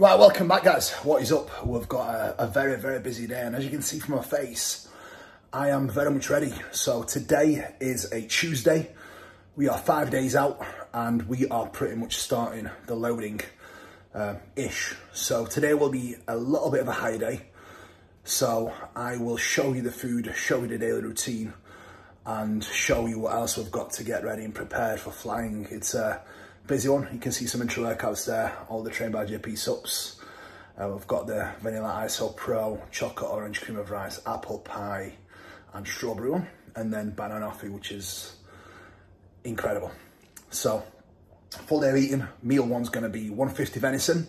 Right, welcome back guys. What is up? We've got a very, very busy day, and as you can see from my face, I am very much ready. So today is a Tuesday. We are 5 days out and we are pretty much starting the loading ish. So today will be a little bit of a high day. So I will show you the food, show you the daily routine, and show you what else we've got to get ready and prepared for flying. It's a busy one. You can see some intro workouts there, all the Train by JP sups. We've got the Vanilla ISO Pro, chocolate orange cream of rice, apple pie and strawberry one, and then banoffee, which is incredible. So full day of eating. Meal one's going to be 150 venison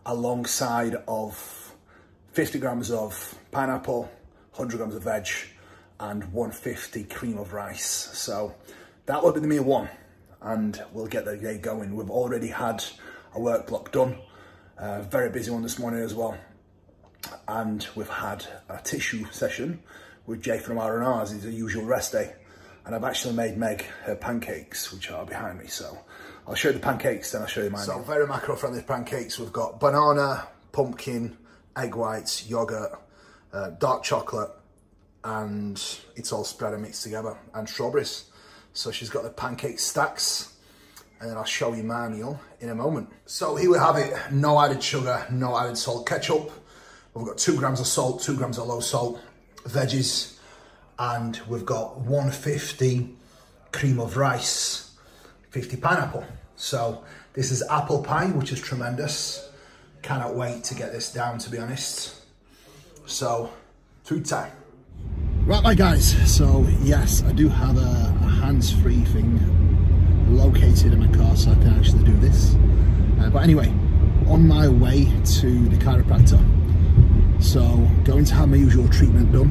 alongside of 50 grams of pineapple, 100 grams of veg, and 150 cream of rice. So that will be the meal one, and we'll get the day going. We've already had a work block done, very busy one this morning as well, and we've had a tissue session with Jay from R&R's. It's a usual rest day, and I've actually made Meg her pancakes, which are behind me. So I'll show you the pancakes, then I'll show you mine. So very macro-friendly pancakes. We've got banana, pumpkin, egg whites, yogurt, dark chocolate, and it's all spread and mixed together, and strawberries. So she's got the pancake stacks, and then I'll show you my meal in a moment. So here we have it, no added sugar, no added salt. Ketchup, we've got 2 grams of salt, 2 grams of low salt, veggies, and we've got 150 cream of rice, 50 pineapple. So this is apple pie, which is tremendous. Cannot wait to get this down, to be honest. So, food time. Right, my guys, so yes, I do have a hands-free thing located in my car, so I can actually do this. But anyway, on my way to the chiropractor. So, going to have my usual treatment done,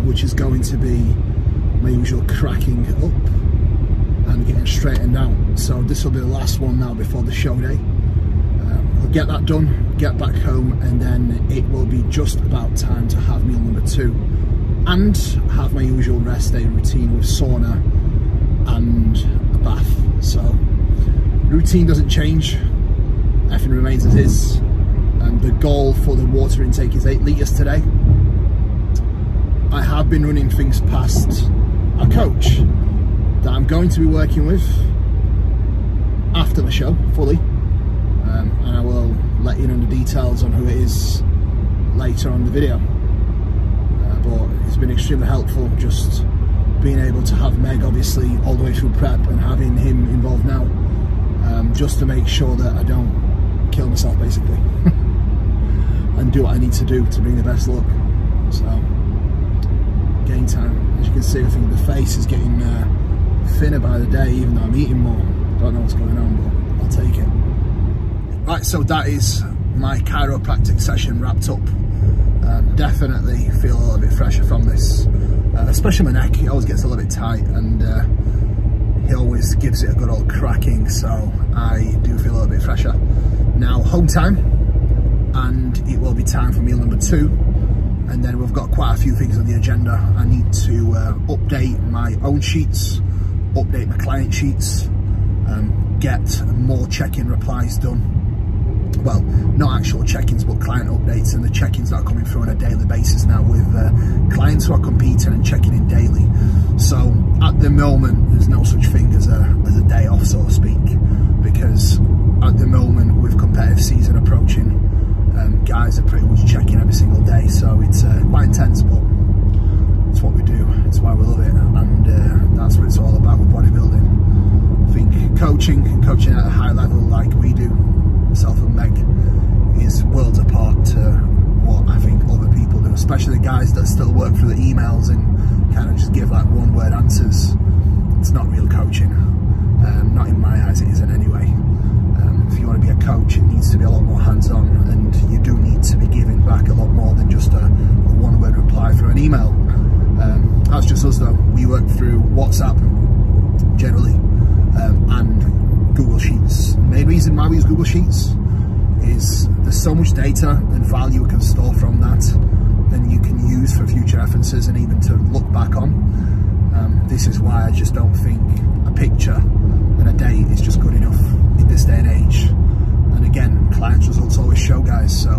which is going to be my usual cracking up and getting straightened out. So this will be the last one now before the show day. I'll get that done, get back home, and then it will be just about time to have meal number 2 and have my usual rest day routine with sauna and a bath. So routine doesn't change, everything remains as is, and the goal for the water intake is 8 litres today. I have been running things past a coach that I'm going to be working with after the show fully. And I will let you know the details on who it is later on in the video. But it's been extremely helpful just being able to have Meg obviously all the way through prep and having him involved now, just to make sure that I don't kill myself basically and do what I need to do to bring the best look. So game time. As you can see, I think the face is getting thinner by the day, even though I'm eating more. Don't know what's going on, but I'll take it. Right, so that is my chiropractic session wrapped up. Definitely feel a little bit fresher from this, especially my neck. It always gets a little bit tight, and he always gives it a good old cracking, so I do feel a little bit fresher. Now home time, and it will be time for meal number 2, and then we've got quite a few things on the agenda. I need to update my own sheets, update my client sheets, get more check-in replies done. Well, not actual check-ins, but client updates, and the check-ins that are coming through on a daily basis now with clients who are competing and checking in daily. So at the moment, there's no such thing as a day off, so to speak, because at the moment, with competitive season approaching, guys are pretty much checking every single day. So it's quite intense, but it's what we do. It's why we love it, and that's what it's all about with bodybuilding. I think coaching at a high level like we do, myself and Meg, is worlds apart to what I think other people do, especially the guys that still work through the emails and kind of just give like one-word answers. It's not real coaching. Not in my eyes, it isn't anyway. If you want to be a coach, it needs to be a lot more hands-on, and you do need to be giving back a lot more than just a one-word reply through an email. That's just us though. We work through WhatsApp generally, and Google Sheets. The main reason why we use Google Sheets is there's so much data and value we can store from that, then you can use for future references and even to look back on. This is why I just don't think a picture and a date is just good enough in this day and age. And again, clients' results always show, guys. So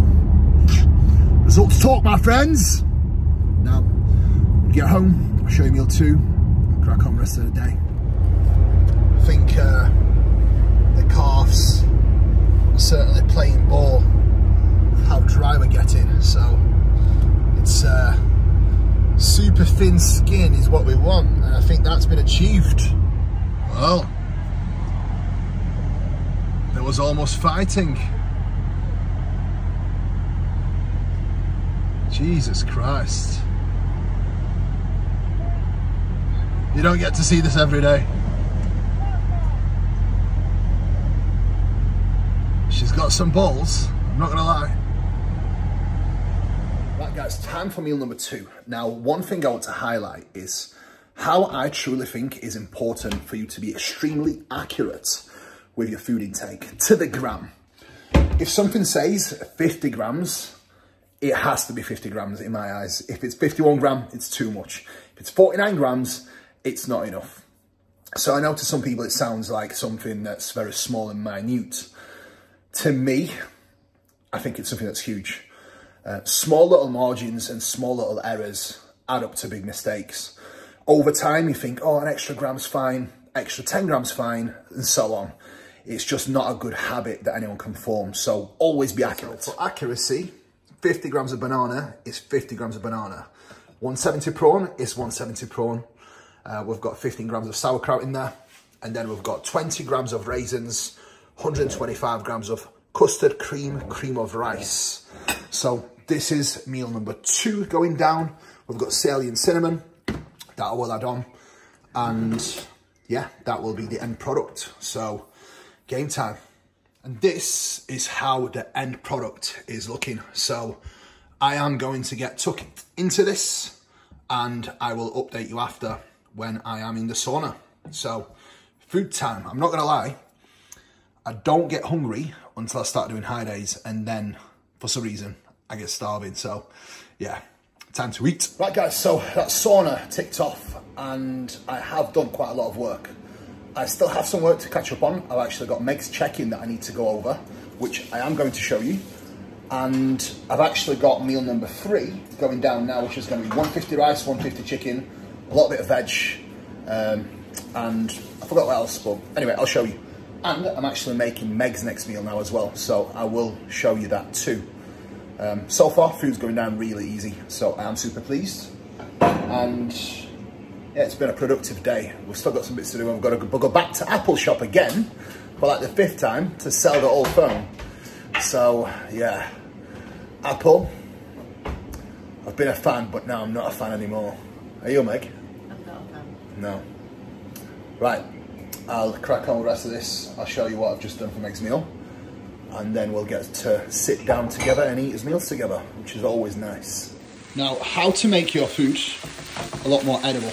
results talk, my friends. Now, get home, I'll show you meal 2, and crack on the rest of the day. I think the calves are certainly playing ball with how dry we're getting. So it's super thin skin is what we want, and I think that's been achieved. Well, there was almost fighting. Jesus Christ. You don't get to see this every day. She's got some balls, I'm not gonna lie. Right guys, time for meal number 2. Now, one thing I want to highlight is how I truly think is important for you to be extremely accurate with your food intake to the gram. If something says 50 grams, it has to be 50 grams in my eyes. If it's 51 gram, it's too much. If it's 49 grams, it's not enough. So I know to some people it sounds like something that's very small and minute. To me, I think it's something that's huge. Small little margins and small little errors add up to big mistakes. Over time, you think, oh, an extra gram's fine, extra 10 grams fine, and so on. It's just not a good habit that anyone can form. So always be accurate. So for accuracy, 50 grams of banana is 50 grams of banana. 170 prawn is 170 prawn. We've got 15 grams of sauerkraut in there. And then we've got 20 grams of raisins, 125 grams of custard cream, cream of rice. So this is meal number 2 going down. We've got Sally and cinnamon that I will add on. And yeah, that will be the end product. So game time. And this is how the end product is looking. So I am going to get tucked into this and I will update you after when I am in the sauna. So food time, I'm not gonna lie, I don't get hungry until I start doing high days, and then for some reason I get starving. So yeah, time to eat. Right guys, so that sauna ticked off and I have done quite a lot of work. I still have some work to catch up on. I've actually got Meg's check-in that I need to go over, which I am going to show you. And I've actually got meal number 3 going down now, which is going to be 150 rice, 150 chicken, a little bit of veg, and I forgot what else, but anyway, I'll show you. And I'm actually making Meg's next meal now as well, so I will show you that too. So far, food's going down really easy, so I am super pleased. And yeah, it's been a productive day. We've still got some bits to do. We've got to go back to Apple shop again for like the 5th time to sell the old phone. So yeah, Apple, I've been a fan, but now I'm not a fan anymore. Are you, Meg? I'm not a fan. No. Right, I'll crack on with the rest of this. I'll show you what I've just done for Meg's meal. And then we'll get to sit down together and eat his meals together, which is always nice. Now, how to make your food a lot more edible.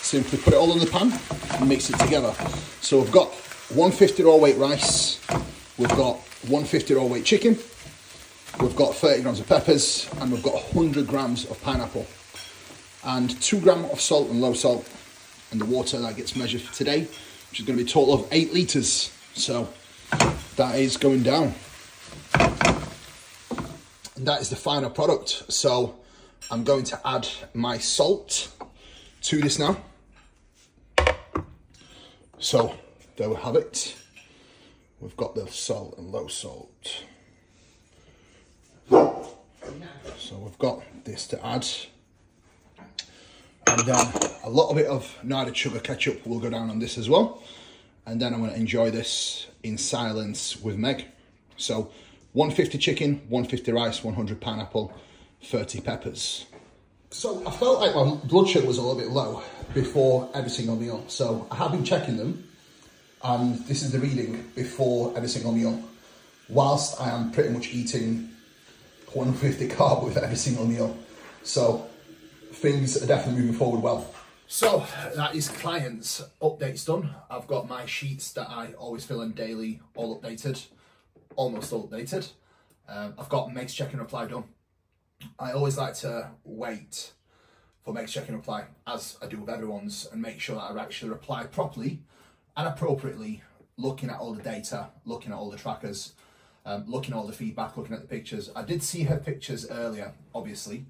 Simply put it all in the pan and mix it together. So we've got 150 raw weight rice, we've got 150 raw weight chicken, we've got 30 grams of peppers, and we've got 100 grams of pineapple, and 2 grams of salt and low salt, and the water that gets measured for today, which is going to be a total of 8 litres. So that is going down. And that is the final product. So I'm going to add my salt to this now. So there we have it. We've got the salt and low salt. So we've got this to add. And then a little bit of knighted sugar ketchup will go down on this as well. And then I'm going to enjoy this in silence with Meg. So 150 chicken, 150 rice, 100 pineapple, 30 peppers. So I felt like my blood sugar was a little bit low before every single meal. So I have been checking them, and this is the reading before every single meal, whilst I am pretty much eating 150 carb with every single meal. So things are definitely moving forward well. So that is clients updates done. I've got my sheets that I always fill in daily, all updated, almost all updated. I've got Meg's check and reply done. I always like to wait for Meg's check and reply, as I do with everyone's, and make sure that I actually reply properly and appropriately, looking at all the data, looking at all the trackers. looking at all the feedback, looking at the pictures. I did see her pictures earlier, obviously,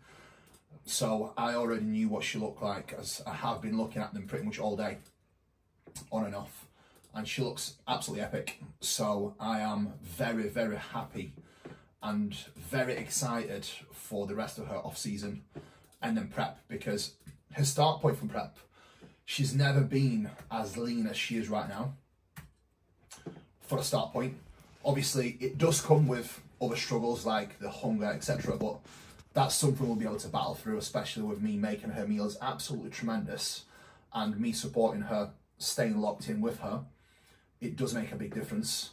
so I already knew what she looked like, as I have been looking at them pretty much all day, on and off, and she looks absolutely epic. So I am very, very happy and very excited for the rest of her off season and then prep, because her start point from prep, she's never been as lean as she is right now for a start point. Obviously, it does come with other struggles like the hunger, etc. But that's something we'll be able to battle through, especially with me making her meals absolutely tremendous and me supporting her, staying locked in with her. It does make a big difference.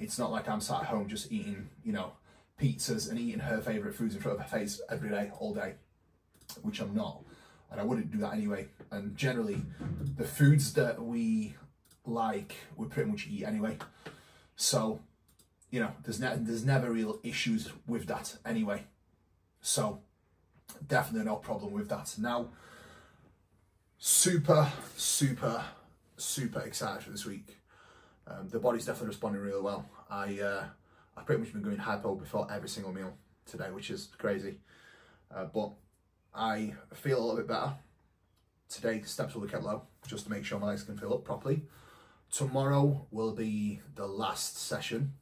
It's not like I'm sat at home just eating, you know, pizzas and eating her favourite foods in front of her face every day, all day, which I'm not. And I wouldn't do that anyway. And generally, the foods that we like, we pretty much eat anyway. So, you know, there's never real issues with that anyway. So, definitely no problem with that. Now, super, super, super excited for this week. The body's definitely responding really well. I've pretty much been going hypo before every single meal today, which is crazy. But I feel a little bit better. Today, the steps will be kept low, just to make sure my legs can fill up properly. Tomorrow will be the last session.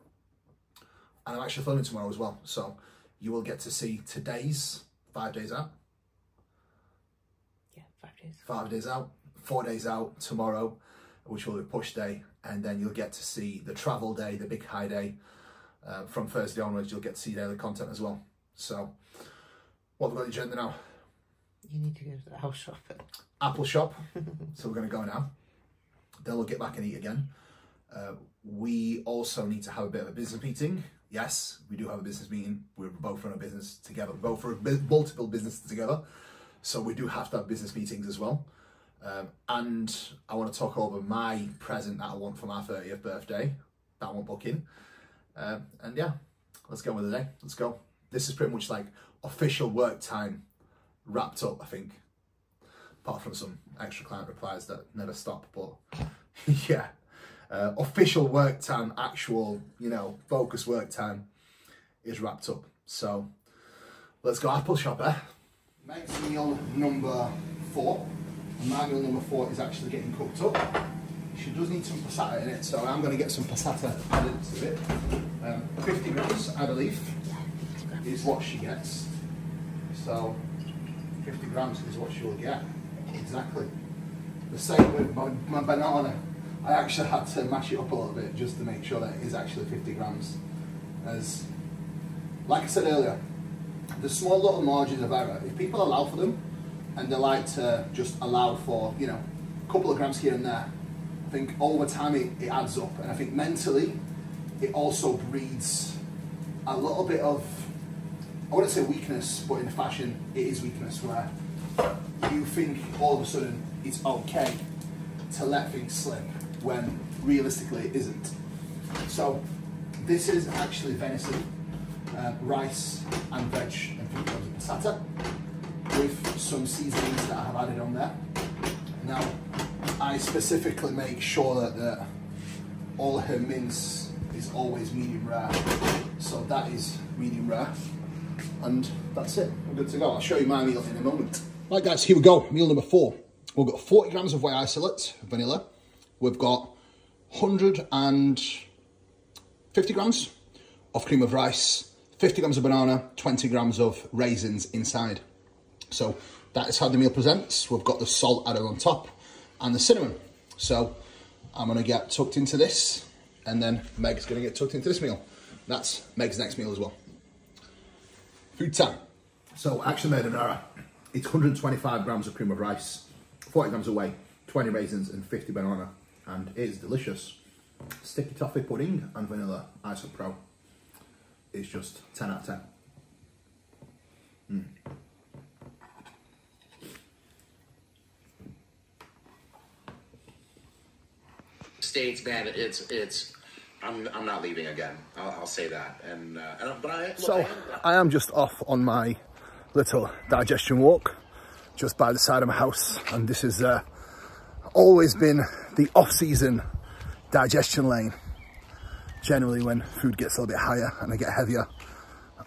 And I'm actually filming tomorrow as well. So you will get to see today's 5 days out. Yeah, 5 days. 5 days out, 4 days out tomorrow, which will be push day. And then you'll get to see the travel day, the big high day. From Thursday onwards, you'll get to see daily content as well. So what have we got on the agenda now? You need to go to the house shop. Apple shop. So we're going to go now. Then we'll get back and eat again. We also need to have a bit of a business meeting. Yes, we do have a business meeting. We're both run a business together. We're both run multiple businesses together. So we do have to have business meetings as well. And I want to talk over my present that I want for my 30th birthday. That one booking. And yeah, let's go with the day. Let's go. This is pretty much like official work time wrapped up, I think. Apart from some extra client replies that never stop, but yeah. Official work time, actual, you know, focus work time is wrapped up. So let's go apple shop, eh? Meg's meal number 4. And my meal number 4 is actually getting cooked up. She does need some passata in it, so I'm going to get some passata added to it. 50 grams, I believe, is what she gets. So 50 grams is what she will get. Exactly. The same with my banana. I actually had to mash it up a little bit just to make sure that it is actually 50 grams. As, like I said earlier, the small little margins of error, if people allow for them, and they like to just allow for, you know, a couple of grams here and there, I think over time it adds up. And I think mentally, it also breeds a little bit of, I wouldn't say weakness, but in fashion, it is weakness, where you think all of a sudden it's okay to let things slip when realistically it isn't. So this is actually venison, rice and veg and 50 grams of passata with some seasonings that I have added on there. Now, I specifically make sure that all her mince is always medium rare. So that is medium rare. And that's it, we're good to go. I'll show you my meal in a moment. Right guys, here we go, meal number 4. We've got 40 grams of white isolate, vanilla. We've got 150 grams of cream of rice, 50 grams of banana, 20 grams of raisins inside. So that is how the meal presents. We've got the salt added on top and the cinnamon. So I'm gonna get tucked into this, and then Meg's gonna get tucked into this meal. That's Meg's next meal as well. Food time. So I actually made an error. It's 125 grams of cream of rice, 40 grams of whey, 20 raisins and 50 banana. And it is delicious. Sticky toffee pudding and vanilla Iso Pro is just 10 out of 10. States, man, it's. I'm not leaving again. I'll say that. I am just off on my little digestion walk, just by the side of my house, and this has always been the off-season digestion lane. generally when food gets a little bit higher and I get heavier,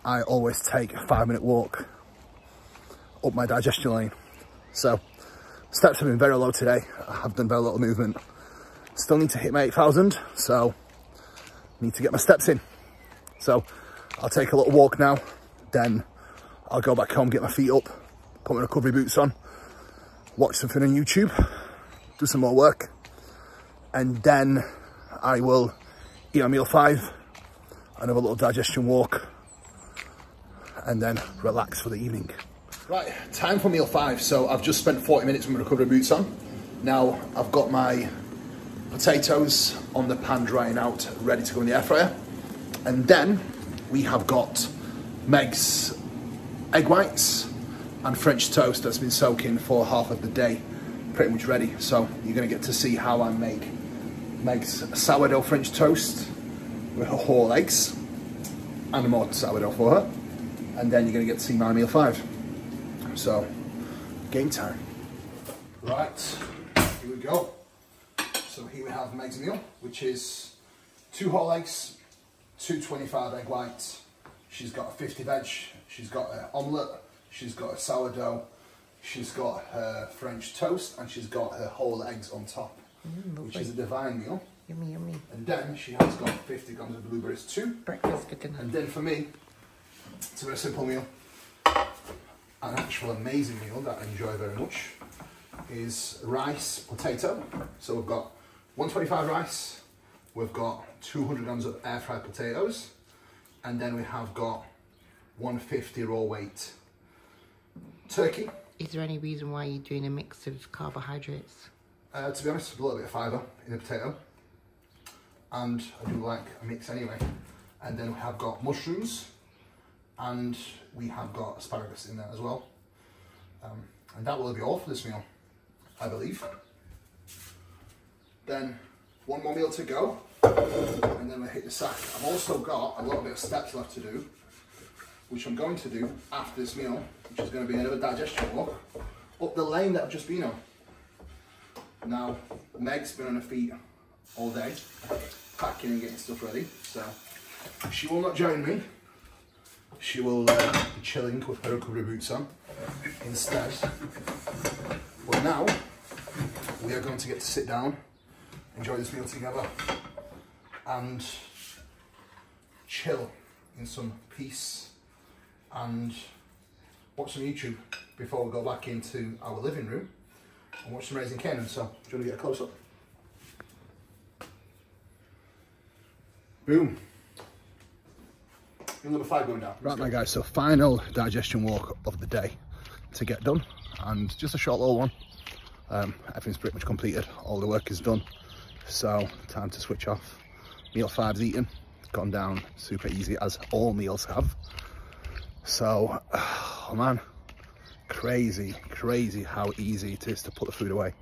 I always take a 5-minute walk up my digestion lane. So steps have been very low today. I have done very little movement. Still need to hit my 8,000, so need to get my steps in. So I'll take a little walk now, then I'll go back home, get my feet up, put my recovery boots on, watch something on YouTube, do some more work, and then I will eat my meal 5 and have a little digestion walk, and then relax for the evening. Right, time for meal 5. So I've just spent 40 minutes with my recovery boots on. Now I've got my potatoes on the pan drying out, ready to go in the air fryer. And then we have got Meg's egg whites and French toast that's been soaking for half of the day, pretty much ready. So you're gonna get to see how I make Meg's sourdough French toast with her whole eggs and more sourdough for her. And then you're gonna get to see my meal 5. So, game time. Right, here we go. So here we have Meg's meal, which is 2 whole eggs, 2 25 egg whites. She's got a 50 veg, she's got an omelette, she's got a sourdough, she's got her French toast, and she's got her whole eggs on top, which is a divine meal. Yummy, yummy. And then she has got 50 grams of blueberries too. Breakfast for dinner. And then for me, it's a very simple meal. An actual amazing meal that I enjoy very much is rice potato. So we've got 125 rice, we've got 200 grams of air fried potatoes, and then we have got 150 raw weight turkey. Is there any reason why you're doing a mix of carbohydrates? To be honest, a little bit of fibre in the potato, and I do like a mix anyway. And then we have got mushrooms, and we have got asparagus in there as well. And that will be all for this meal, I believe. Then one more meal to go, and then we'll hit the sack. I've also got a little bit of steps left to do, which I'm going to do after this meal, which is going to be another digestion walk up the lane that I've just been on. Now, Meg's been on her feet all day, packing and getting stuff ready, so she will not join me. She will be chilling with her recovery boots on instead. But now, we are going to get to sit down, enjoy this meal together, and chill in some peace and watch some YouTube before we go back into our living room and watch some Raising Kanan. So, do you want to get a close up? Boom. Number 5 going down. Right, my guys, so final digestion walk of the day to get done, and just a short little one. Everything's pretty much completed, all the work is done, so time to switch off. Meal 5's eaten, it's gone down super easy, as all meals have. So, oh man, crazy how easy it is to put the food away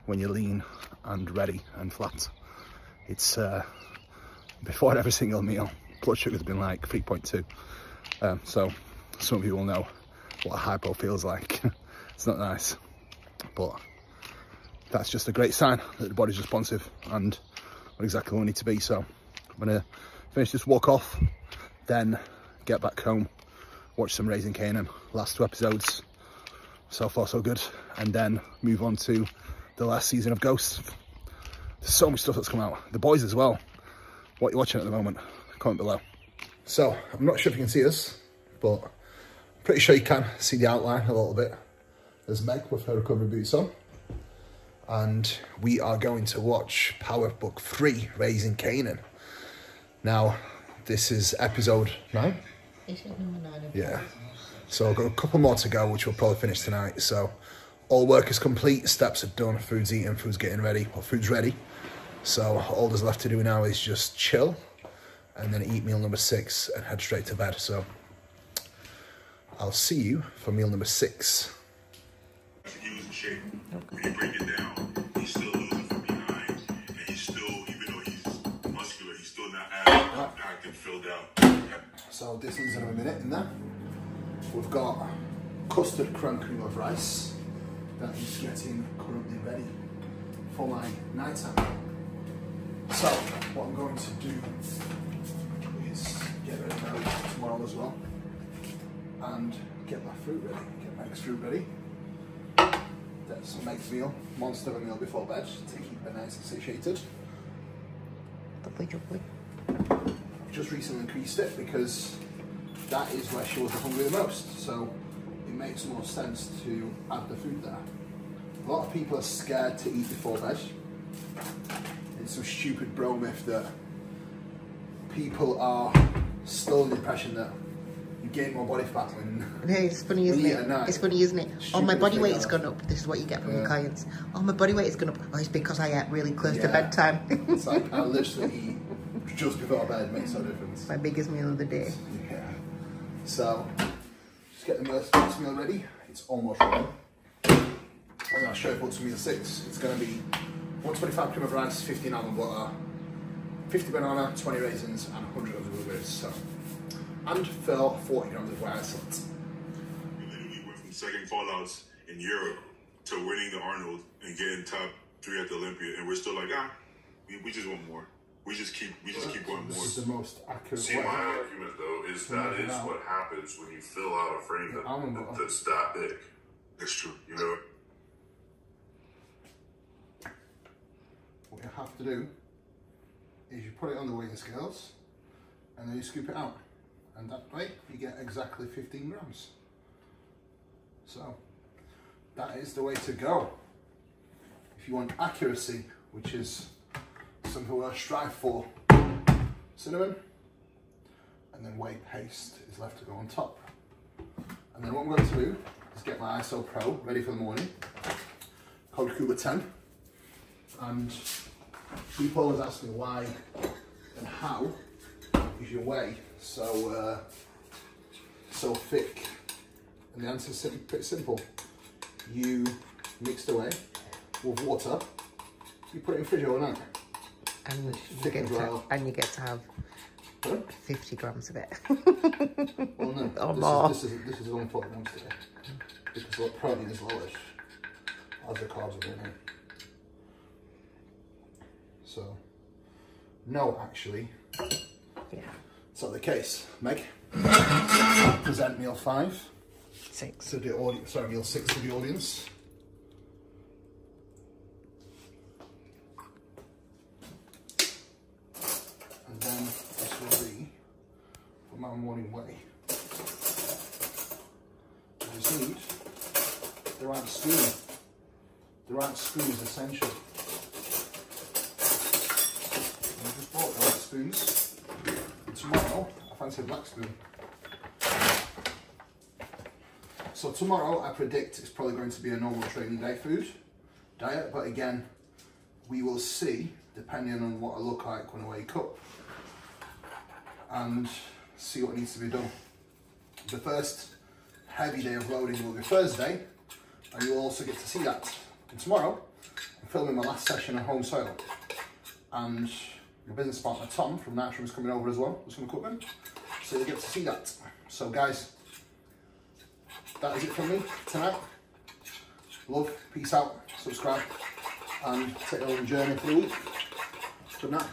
when you're lean and ready and flat. It's before every single meal, blood sugar's been like 3.2. So some of you will know what a hypo feels like. It's not nice, but that's just a great sign that the body's responsive and what exactly we need to be. So I'm gonna finish this walk off, then get back home, watch some Raising Kanan, last 2 episodes, so far so good, and then move on to the last season of Ghosts. There's so much stuff that's come out. The boys as well. What you're watching at the moment, comment below. So, I'm not sure if you can see us, but I'm pretty sure you can see the outline a little bit. There's Meg with her recovery boots on. And we are going to watch Power Book 3, Raising Kanan. Now, this is episode 9? Is it number 9? Yeah. So I've got a couple more to go, which we'll probably finish tonight. So all work is complete, steps are done, food's eaten, food's getting ready, or food's ready. So all there's left to do now is just chill and then eat meal number 6 and head straight to bed. So I'll see you for meal number 6. He was in shape. When you break it down, he's still losing from behind, and he's still, even though he's muscular, he's still not as packed and filled out. So this is in a minute in there. We've got custard crumb cream of rice that is getting currently ready for my night time. So what I'm going to do get ready now tomorrow as well. And get my fruit ready, get Meg's fruit ready. That's Meg's meal, monster of a meal before bed to keep her nice and satiated. I've just recently increased it because that is where she was hungry the most, so it makes more sense to add the food there. A lot of people are scared to eat before bed. It's some stupid bro myth that people are still in the impression that you gain more body fat when it's funny, isn't it? It's funny, isn't it? Oh, my body weight has gone up. This is what you get from your clients. Oh, my body weight has gone up. Oh, it's because I ate really close to bedtime. It's like I literally eat just before bed, makes no difference. My biggest meal of the day. Yeah. So, just get the first meal ready. It's almost ready. I'm going to show you what's meal 6. It's going to be 125 cream of rice, 15 almond butter, 50 banana, 20 raisins, and 100 of the blueberries. So, and fill 40 grams of white ice salt. We literally went from second fallouts in Europe to winning the Arnold and getting top 3 at the Olympia, and we're still like, we just want more. We just keep wanting more. This is the most accurate See, my argument though is that is what happens when you fill out a frame that's that big. That's true. You know. What you have to do is you put it on the weighing scales and then you scoop it out, and that way you get exactly 15 grams. So that is the way to go. If you want accuracy, which is something we'll strive for, cinnamon, and then whey paste is left to go on top. And then what I'm going to do is get my ISO Pro ready for the morning, called Kuba 10. And people always ask me why and how is your whey so thick, and the answer is pretty simple. You mix the whey with water, you put it in the fridge overnight. And you get to have 50 grams of it. Well, no, or more. This is only 40 grams today, because the protein is lowish as the carbs are going in. So, no, actually, Yeah. it's not the case. Meg, present meal 5. 6. To the audience. Sorry, meal 6 to the audience. And then this will be for my morning whey. I just need the right spoon. The right spoon is essential. I just bought the right spoons. And tomorrow, I fancy a black spoon. So tomorrow, I predict it's probably going to be a normal training day diet, but again, we will see, depending on what I look like when I wake up, and see what needs to be done. The first heavy day of loading will be Thursday, and you will also get to see that. And tomorrow, I'm filming my last session on home soil, and your business partner Tom from Nitrum is coming over as well with some equipment, so you'll get to see that. So guys, that is it from me tonight. Love, peace out, subscribe, and take a little journey for the week. Good night.